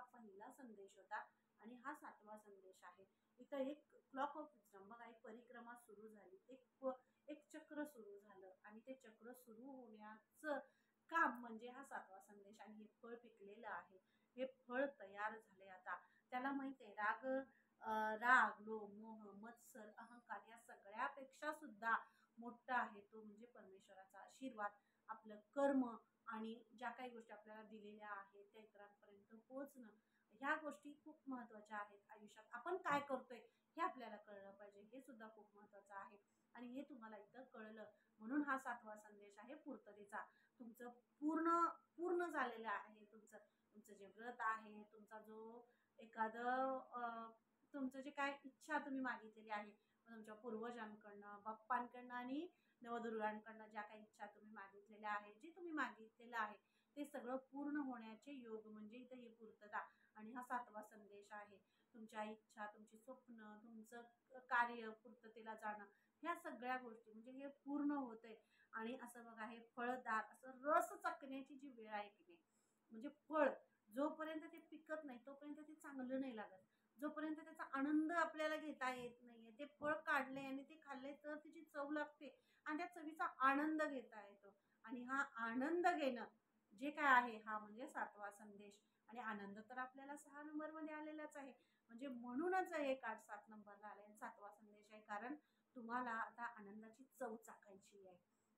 आपल्याला माहिती आहे राग, लोभ, मोह, मत्सर, अहंकार या सगळ्यापेक्षा सुद्धा मोठा आहे तो म्हणजे परमेश्वराचा आशीर्वाद, आपलं कर्म आणि ज्या काही गोष्टी आपल्याला दिलेल्या आहेत त्या इतरांपर्यंत पोहोचणं. ह्या गोष्टी खूप महत्त्वाच्या आहेत आयुष्यात. आपण काय करतोय हे आपल्याला कळलं पाहिजे, हे सुद्धा खूप महत्त्वाचं आहे. आणि हे तुम्हाला इथं कळलं म्हणून हा 7वा संदेश आहे पूर्ततेचा. तुमचं पूर्ण पूर्ण झालेलं आहे. तुमचं जे व्रत आहे, तुमचा जो एखादं तुमचं जे काय इच्छा तुम्ही मागितलेली आहे तुमच्या पूर्वजांकडनं, बाप्पांकडनं आणि नवदुर्गांकडनं, ज्या काही इच्छा तुम्ही मागितलेल्या आहे, जे तुम्ही मागितलेलं आहे ते सगळं पूर्ण होण्याचे योग म्हणजे इथं ही पूर्तता. आणि हा 7वा संदेश आहे. तुमच्या इच्छा, तुमची स्वप्न, तुमचं कार्य पूर्ततेला जाणं, ह्या सगळ्या गोष्टी म्हणजे हे पूर्ण होतंय. आणि असं बघा, हे फळदार असं रस चखण्याची जी वेळ आहे की नाही, म्हणजे फळ जोपर्यंत ते पिकत नाही तोपर्यंत ते चांगलं नाही लागत. जोपर्यंत त्याचा आनंद आपल्याला घेता येत नाहीये, ते फळ काढले आणि ते खाल्ले तर त्याची चव लागते आणि त्या चवीचा आनंद घेता येतो. आणि हा आनंद घेणं जे काय आहे हा म्हणजे 7वा संदेश. आणि आनंद तर आपल्याला 6 नंबर मध्ये आलेलाच आहे. म्हणजे म्हणूनच हे कार्ड 7 नंबरला आले, 7वा संदेश आहे. कारण तुम्हाला आता आनंदाची चव चाखायची आहे.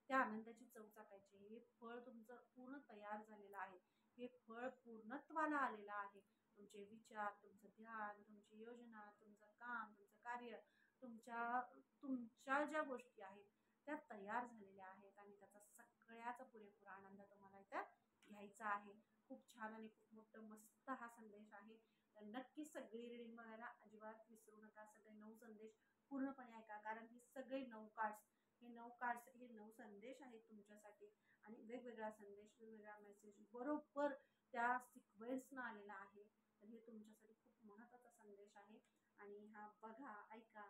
त्या आनंदाची चव चाखायची. हे फळ तुमचं पूर्ण तयार झालेलं आहे. हे फळ पूर्णत्वाला आलेलं आहे. तुमचे विचार, तुमचं ध्यान, तुमची योजना, तुमचं काम, तुमचं कार्य, तुमच्या तुमच्या ज्या गोष्टी आहेत त्या तयार झालेल्या आहेत आणि त्याचा सगळ्याचा पुरेपूर आनंद तुम्हाला इथं घ्यायचा आहे. खूप छान आणि खूप मोठं मस्त हा संदेश आहे. तर नक्की सगळी रीडिंग बघायला अजिबात विसरू नका. सगळे 9 संदेश पूर्णपणे ऐका, कारण हे सगळे 9 कार्ड्स, हे 9 कार्ड्स हे 9 संदेश आहेत तुमच्यासाठी. आणि वेगवेगळा संदेश, वेगवेगळा मेसेज बरोबर त्या सिक्वेन्सनं आलेला आहे. तर हे तुमच्यासाठी खूप महत्त्वाचा संदेश आहे. आणि हा बघा, ऐका,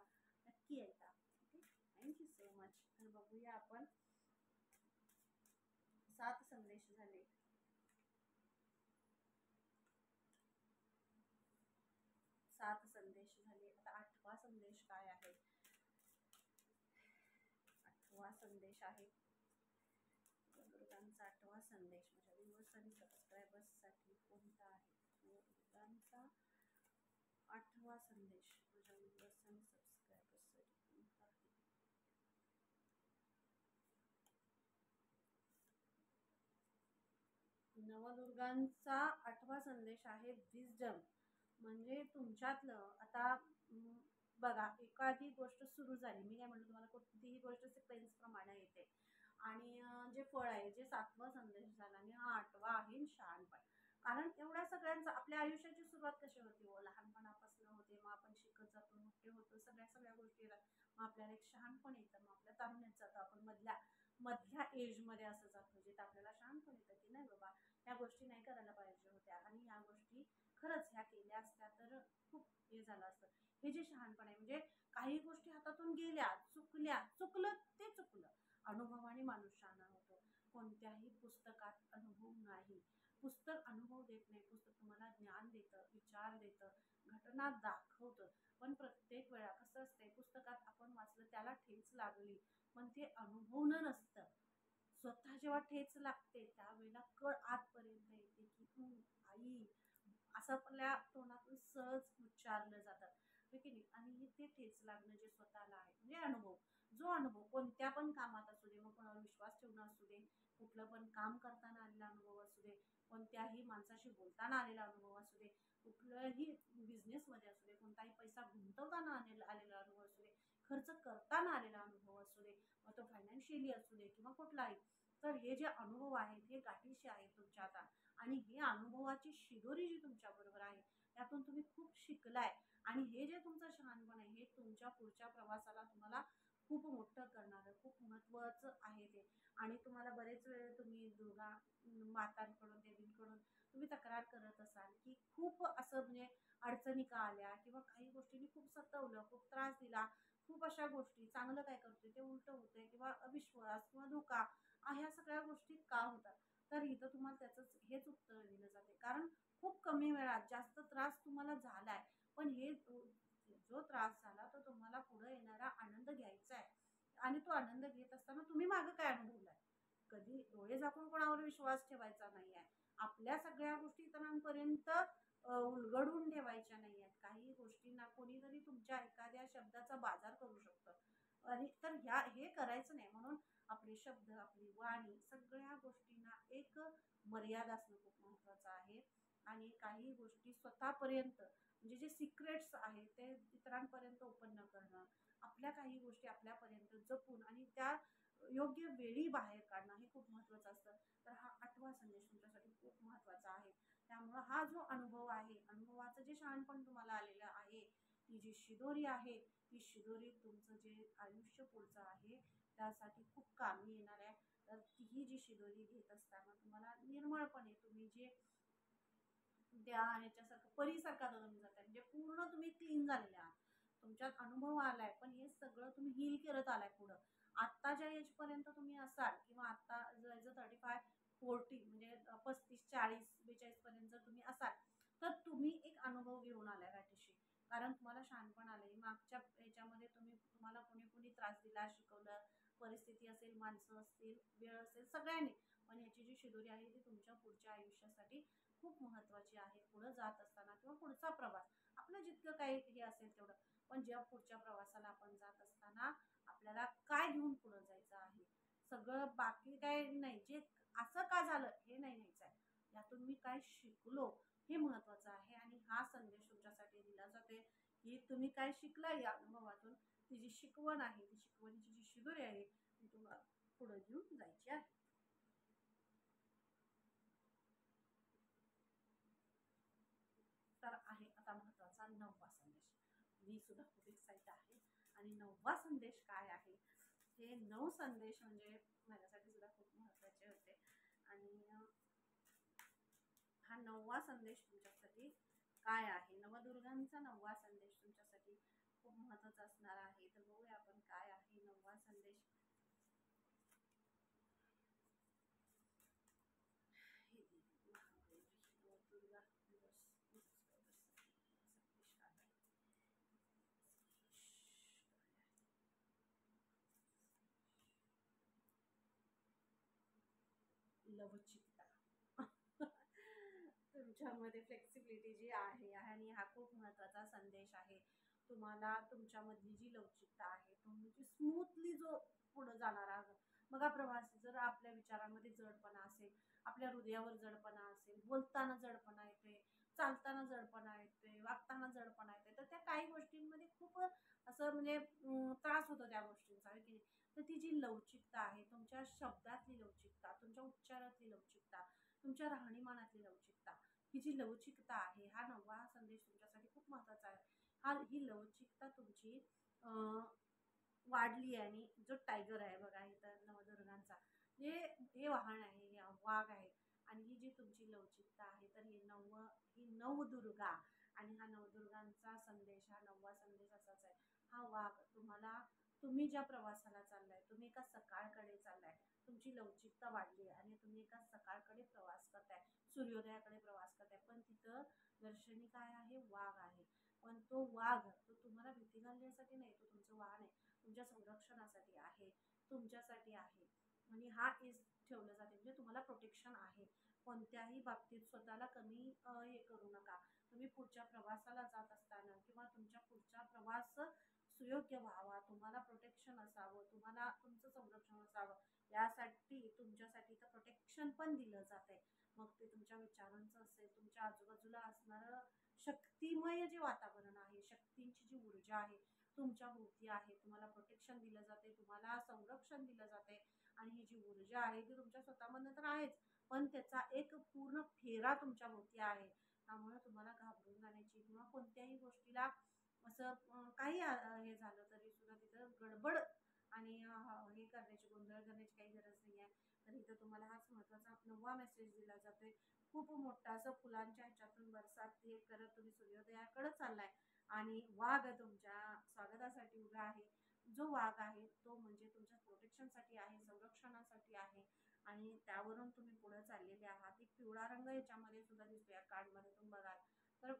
नक्की ऐका. Okay, thank you so much. तर बघूया आपण 7 संदेश झाले. 7 संदेश झाले. आता 8वा संदेश काय आहे? 8वा संदेश आहे दुर्गांचा 8वा संदेश माझ्या व्ह्यूअर्स आणि सबस्क्रायबर्ससाठी कोणता आहे? दुर्गांचा 8वा संदेश माझ्या व्ह्यूअर्स आणि सबस्क्रायबर्ससाठी कोणता आहे? नवदुर्गांचा 8वा संदेश आहे विजडम. म्हणजे तुमच्यातलं आता बघा, एखादी गोष्ट सुरू झाली, मी काय म्हणतो तुम्हाला, कोणतीही गोष्ट सिक्वेन्स प्रमाणे येते. आणि जे फळ आहे, जे 7वा संदेश झाला आणि हा 8वा आहे शहाणपण. कारण एवढ्या सगळ्यांचं आपल्या आयुष्याची सुरुवात कशी होती हो, लहानपणापासून होते, मग आपण शिकत जातो, मोठे होतो, सगळ्या गोष्टी येतात, मग आपल्याला एक शहाणपण येतं, मग आपल्या तारुण्यात जातो, आपण मधल्या मधल्या एजमध्ये असं जातो जिथं आपल्याला शहाणपण येतं की नाही बाबा, ह्या गोष्टी नाही करायला पाहिजे होत्या आणि ह्या गोष्टी खरंच ह्या केल्या असत्या तर खूप हे झालं असतं. हे जे शहाणपण आहे म्हणजे काही गोष्टी हातातून गेल्या, चुकलं ते चुकलं. अनुभवाने माणूस शहाणा होतो. कोणत्याही पुस्तकात अनुभव नाही. पुस्तक अनुभव देत नाही. पुस्तक तुम्हाला ज्ञान देतं, विचार देतं, घटना दाखवतं. पण प्रत्येक वेळा कसं असतंय, पुस्तकात आपण वाचलं, त्याला ठेच लागली, पण ते अनुभवणं नसतं. स्वतः जेव्हा ठेच लागते त्यावेळेला कळ आतपर्यंत येते की आई, असं आपल्या तोंडातून सहज उच्चारलं जातं, हो की नाही. आणि ते ठेच लागणं जे स्वतःला आहे म्हणजे अनुभव. जो अनुभव कोणत्या पण कामात असू दे, मग कोणावर विश्वास ठेवणं असू दे, कुठलं पण काम करताना आलेला अनुभव असू दे, कोणत्याही माणसाशी बोलताना आलेला अनुभव असू दे, कुठल्याही बिझनेसमध्ये असू दे, कोणताही पैसा गुंतवताना आलेला अनुभव असू दे, खर्च करताना आलेला अनुभव असू दे, मग तो फायनान्शियली असू दे किंवा कुठलाही. तर हे जे अनुभव आहेत हे गाठीशी आहेत तुमच्या आता. आणि हे अनुभवाची शिदोरी जी तुमच्या बरोबर आहे त्यातून तुम्ही खूप शिकलाय. आणि हे जे तुमचं शहाणपण आहे हे तुमच्या पुढच्या प्रवासाला तुम्हाला खूप मोठं करणारं, खूप महत्त्वाचं आहे ते. आणि तुम्हाला बरेच वेळ तुम्ही दुर्गा मातांकडून, देवींकडून तुम्ही तक्रार करत असाल की खूप असं म्हणजे अडचणी का आल्या किंवा काही गोष्टींनी खूप सतवलं, खूप त्रास दिला, खूप अशा गोष्टी, चांगलं काय करतोय ते उलट होतंय किंवा अविश्वास किंवा धोका, ह्या सगळ्या गोष्टी का होतात. तर इथं तुम्हाला त्याचंच हेच उत्तर दिलं जाते. कारण खूप कमी वेळात जास्त त्रास तुम्हाला झालाय, पण हे जो त्रास झाला तो तुम्हाला पुढे येणारा आनंद घ्यायचा आहे. आणि तो आनंद घेत असताना तुम्ही मागं काय अनुभवलाय? कधी डोळे झाकून कोणावर विश्वास ठेवायचा नाहीये. आपल्या सगळ्या गोष्टी इतरांपर्यंत उलगडून ठेवायच्या नाही आहेत. काही गोष्टींना कोणीतरी तुमच्या एखाद्या शब्दाचा बाजार करू शकतं आणि तर हे करायचं नाही. म्हणून आपले शब्द, आपली वाणी, सगळ्या गोष्टींना एक मर्यादा असणं खूप महत्त्वाचं आहे. आणि काही गोष्टी स्वतःपर्यंत म्हणजे जे सिक्रेट्स आहेत ते इतरांपर्यंत ओपन न करणं, आपल्या काही गोष्टी आपल्यापर्यंत जपून आणि त्या योग्य वेळी बाहेर काढणं हे खूप महत्त्वाचं असतं. तर हा 8वा संदेश तुमच्यासाठी खूप महत्त्वाचा आहे. त्यामुळं हा जो अनुभव आहे, अनुभवाचं जे शहाणपण तुम्हाला आलेलं आहे, ती जी शिदोरी आहे, ती शिदोरी तुमचं जे आयुष्य पुढचं आहे त्यासाठी खूप कामी येणार आहे. तर तीही जी शिदोरी घेत असताना तुम्हाला निर्मळपणे तुम्ही जे त्या ह्याच्यासारखं परीसारखा बनून जाताय, म्हणजे पूर्ण तुम्ही क्लीन झालेले आहात. तुमच्यात अनुभव आलाय, पण हे सगळं तुम्ही हील करत आलाय पुढं. आत्ताच्या एज पर्यंत तुम्ही असाल किंवा आता जर 35-40 म्हणजे 35-40-42 पर्यंत जर तुम्ही असाल, तर तुम्ही एक अनुभव घेऊन आलाय वाटेशी. कारण तुम्हाला शहाणपण आलंय. मागच्या ह्याच्यामध्ये तुम्हाला कोणी त्रास दिला, शिकवलं, परिस्थिती असेल, माणसं असतील, वेळ असेल, सगळ्यांनी. पण ह्याची जी शिदोरी आहे ती तुमच्या पुढच्या आयुष्यासाठी खूप महत्त्वाची आहे. पुढे जात असताना किंवा पुढचा प्रवास आपलं जितकं काही हे असेल तेवढं, पण ज्या पुढच्या प्रवासाला आपण जात असताना आपल्याला काय घेऊन पुढे जायचं आहे, सगळं बाकी काय नाही, जे असं का झालं हे नाही न्यायचं आहे. यातून मी काय शिकलो हे महत्त्वाचं आहे. आणि हा संदेश तुमच्यासाठी दिला जातोय की तुम्ही काय शिकला या अनुभवातून, ती जी शिकवण आहे, ती शिकवणीची जी शिदोरी आहे ती तुम्हाला पुढे घेऊन जायची आहे. तर आहे आता महत्त्वाचा 9वा संदेश. मी सुद्धा खूप एक्साइट आहे. आणि 9वा संदेश काय आहे, हे 9 संदेश म्हणजे माझ्यासाठी सुद्धा खूप महत्त्वाचे होते. आणि हा 9वा संदेश तुमच्यासाठी काय आहे, नवदुर्गांचा 9वा संदेश तुमच्यासाठी खूप महत्त्वाचा असणार आहे. तर बघूया आपण काय आहे 9वा संदेश. हे देवी महागौरी नवदुर्गा दिवस संदेश काय आहे. लवचिकता. तुमच्यामध्ये फ्लेक्सिबिलिटी जी आहे आणि हा खूप महत्त्वाचा संदेश आहे. तुम्हाला तुमच्यामधली जी लवचिकता आहे, तुमची स्मूथली जो पुढे जाणारा बघा प्रवास, जर आपल्या विचारांमध्ये जडपणा असेल, आपल्या हृदयावर जडपणा असेल, बोलताना जडपणा येते, चालताना जडपणा येते, वागताना जडपणा येते, तर त्या काही गोष्टींमध्ये खूप असं म्हणजे त्रास होतो त्या गोष्टींचा, आहे की नाही. तर ती जी लवचिकता आहे, तुमच्या शब्दातली लवचिकता, तुमच्या उच्चारातली लवचिकता, तुमच्या राहणीमानातली लवचिकता, ही जी लवचिकता आहे, हा 9वा संदेश तुमच्यासाठी खूप महत्त्वाचा आहे. ही लवचिकता तुमची वाढली आहे. आणि जो टायगर आहे बघा इथं नवदुर्गांचा, हे हे वाहन आहे, हे वाघ आहे. आणि ही जी तुमची लवचिकता आहे, तर ही नवदुर्गा. आणि हा नवदुर्गांचा संदेश, हा 9वा संदेश असाच आहे. हा वाघ तुम्ही ज्या प्रवासाला चाललाय, तुम्ही एका सकाळकडे चाललाय, तुमची लवचिकता वाढली आहे आणि तुम्ही एका सकाळकडे प्रवास करताय, सूर्योदयाकडे प्रवास करताय. पण तिथं दर्शनी काय आहे, वाघ आहे. पण तो वाघ तो तुम्हाला भीती घालण्यासाठी नाही, तो तुमचं वाहन आहे, तुमच्या संरक्षणासाठी आहे, तुमच्यासाठी आहे. आणि हा इज ठेवलं जाते म्हणजे तुम्हाला प्रोटेक्शन आहे. कोणत्याही बाबतीत स्वतःला कमी हे करू नका. तुम्ही पुढच्या प्रवासाला जात असताना किंवा तुमच्या पुढचा प्रवास सुयोग्य व्हावा, तुम्हाला प्रोटेक्शन असावं, तुम्हाला तुमचं संरक्षण असावं, यासाठी तुमच्यासाठी तर प्रोटेक्शन पण दिलं जाते. मग ते तुमच्या विचारांचं असेल, तुमच्या आजूबाजूला असणारं शक्तिमय जे वातावरण आहे, शक्तींची जी ऊर्जा आहे तुमच्या भोवती आहे, तुम्हाला प्रोटेक्शन दिलं जाते, तुम्हाला संरक्षण दिलं जाते. आणि ही जी ऊर्जा आहे ती तुमच्या स्वतःमधनं तर आहेच, पण त्याचा एक पूर्ण फेरा तुमच्या भोवती आहे. त्यामुळे तुम्हाला घाबरून जाण्याची किंवा कोणत्याही गोष्टीला असं काही हे झालं तरी सुद्धा तिथं गडबड आणि हे करण्याची, गोंधळ करण्याची काही गरज नाही आहे. तर इथं तुम्हाला हाच महत्त्वाचा 9वा मेसेज दिला जातोय. खूप मोठा असं फुलांच्या ह्याच्यातून बरसात हे करत तुम्ही सूर्योदयाकडे चाललाय आणि वाघ तुमच्या स्वागतासाठी उभा आहे. जो वाघ आहे तो म्हणजे तुमच्या प्रोटेक्शनसाठी आहे, संरक्षणासाठी आहे. आणि त्यावरून तुम्ही पुढे चाललेले आहात. एक पिवळा रंग याच्यामध्ये सुद्धा दिसतो या कार्डमध्ये तुम्ही बघाल तर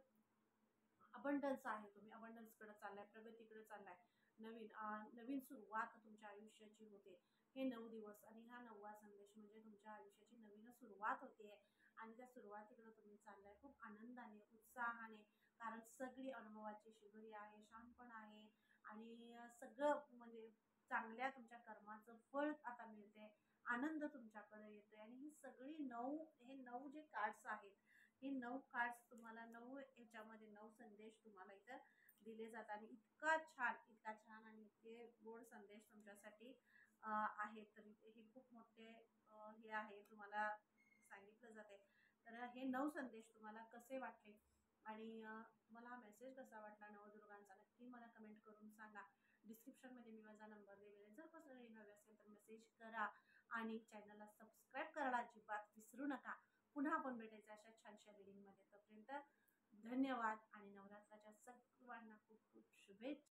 अबंडन्स आहे, तुम्ही अबंडन्सकडे चाललाय, प्रगतीकडे चाललाय. नवीन सुरुवात तुमच्या आयुष्याची होते. हे 9 दिवस आणि हा 9वा संदेश म्हणजे तुमच्या आयुष्याची नवीन सुरुवात होते. आणि त्या सुरुवातीकडे तुम्ही चाललाय खूप आनंदाने, उत्साहाने. कारण सगळी अनुभवाची शिदोरी आहे, शहाणपण आहे आणि सगळं म्हणजे चांगल्या तुमच्या कर्माचं फळ आता मिळते, आनंद तुमच्याकडे येतोय आणि ही सगळी हे 9 जे कार्ड्स आहेत, हे 9 कार्ड्स तुम्हाला 9 ह्याच्यामध्ये 9 संदेश तुम्हाला इथं दिले जातात आणि इतका छान आणि इतके गोड संदेश तुमच्यासाठी आहेत. तर हे खूप मोठे हे आहे तुम्हाला सांगितलं जाते. तर हे 9 संदेश तुम्हाला कसे वाटले आणि तुम्हाला हा मेसेज कसा वाटला नवदुर्गांचा नक्की मला कमेंट करून सांगा. डिस्क्रिप्शनमध्ये मी माझा नंबर दिलेला आहे. जर कसं हवे असेल तर मेसेज करा आणि चॅनलला सबस्क्राईब करायला अजिबात विसरू नका. पुन्हा आपण भेटायचं अशा छानशा रीडिंगमध्ये. तोपर्यंत धन्यवाद आणि नवरात्राच्या सर्वांना खूप खूप शुभेच्छा.